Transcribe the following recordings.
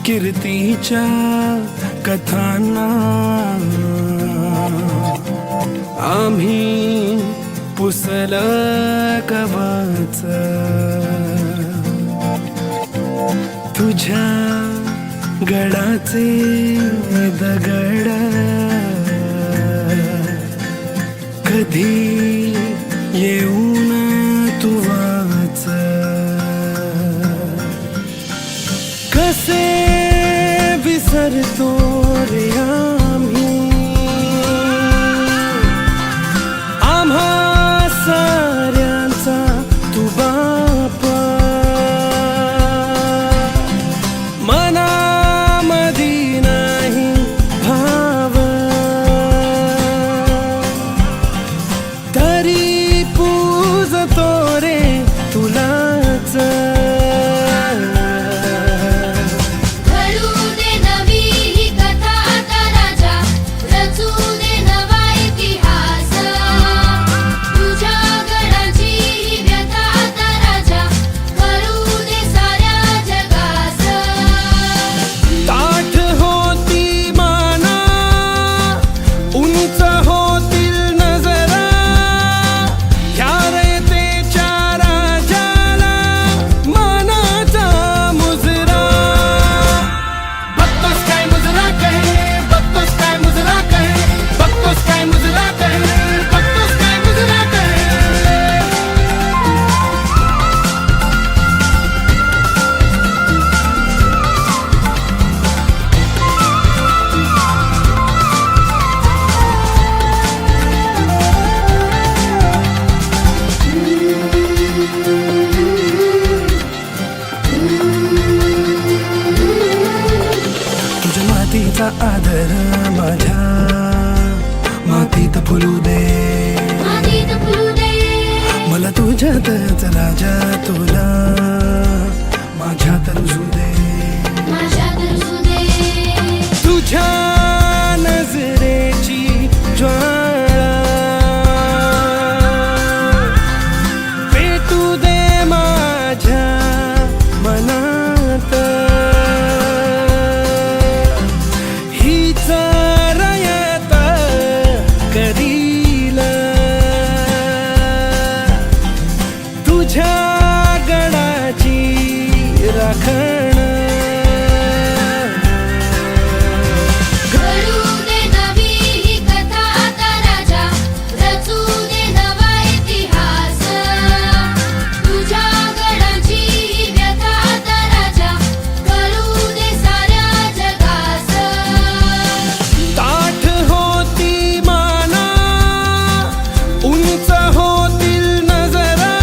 कीर्तीच्या कथांना आम्ही पुसल कवच तुझ्या गडाचे दगड कधी येऊन तू वाच कसे विसरतो रे आम्ही आम्हा साऱ्यांचा तू बाप मनामधी नाही भाव तरी पूजतो रे तुलाच आदर माझ्या मातीत फुलू दे मला तुझ्यातच राजा तुला माझ्यात रुजू दे तुझ्या नजरेची ज्वाळा पेटू दे माझ्या मनात तुझ्या गडाची राखण घडू दे नवी ही कथा आता राजा रचू दे नवा इतिहास तुझ्या गडाची व्यथा आता राजा कळू दे साऱ्या जगास ताठ होती माना उंच होतील नजरा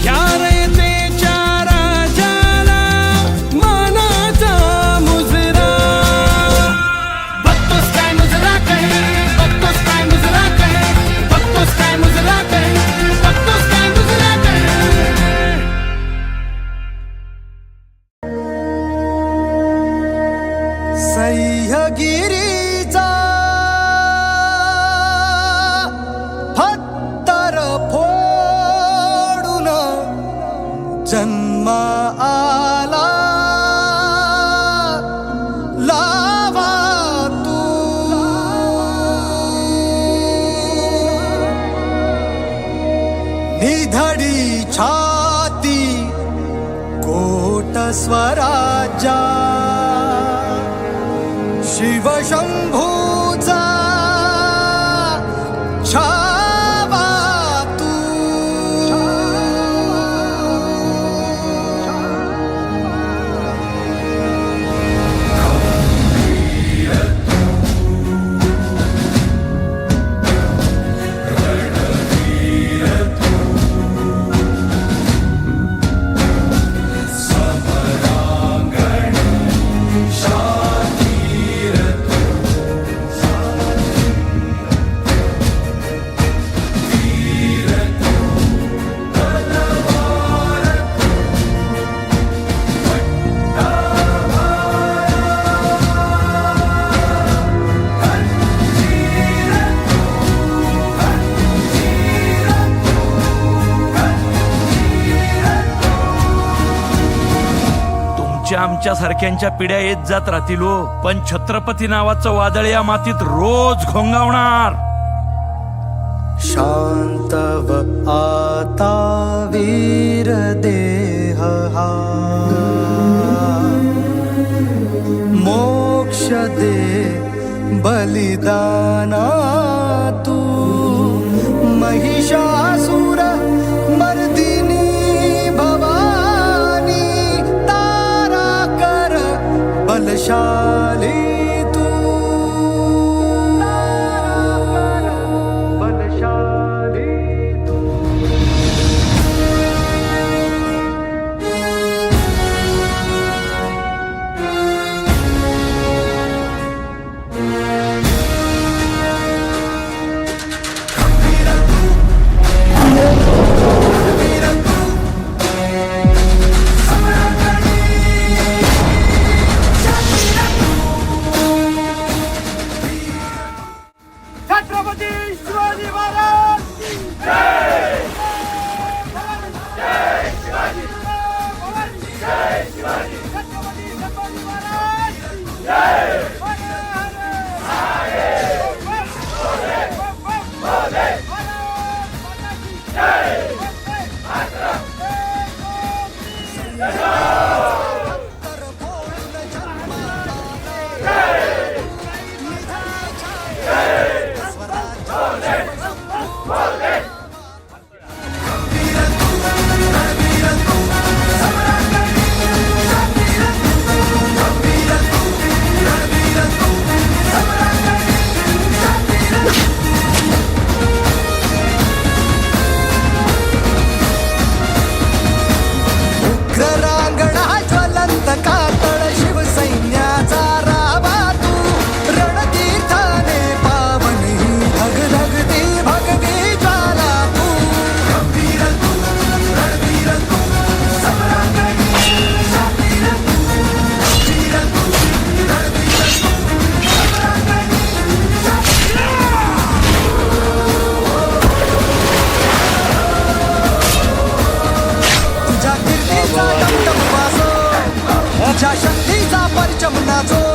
यार तेच्या राजाला मानाचा मुजरा बघतोस काय मुजरा काय बघतोस काय मुजरा काय बघतोस काय मुजरा काय बघतोस काय मुजरा काय सह्यागिरीचा पत्थर फोडून जन्म आला लावा तू निधडी छाती कोट स्वराज्या शिवशंभूचा छावा तू तुमच्या आमच्या सारख्यांच्या पिढ्या येत जात राहतील हो, पण छत्रपती नावाचं वादळ या मातीत रोज घोंगावणार. शांतव आता वीर देह हा मोक्ष दे बलिदाना तू महिषासुर मर्दिनी भवानी तारा कर बलशाली तू बलशाली तू. छत्रपती शिवाजी महाराज की जय. जय शिवाजी. जय शिवाजी. छत्रपती संभाजी महाराज की जय. तुझ्या शक्तीचा परचम नाचो.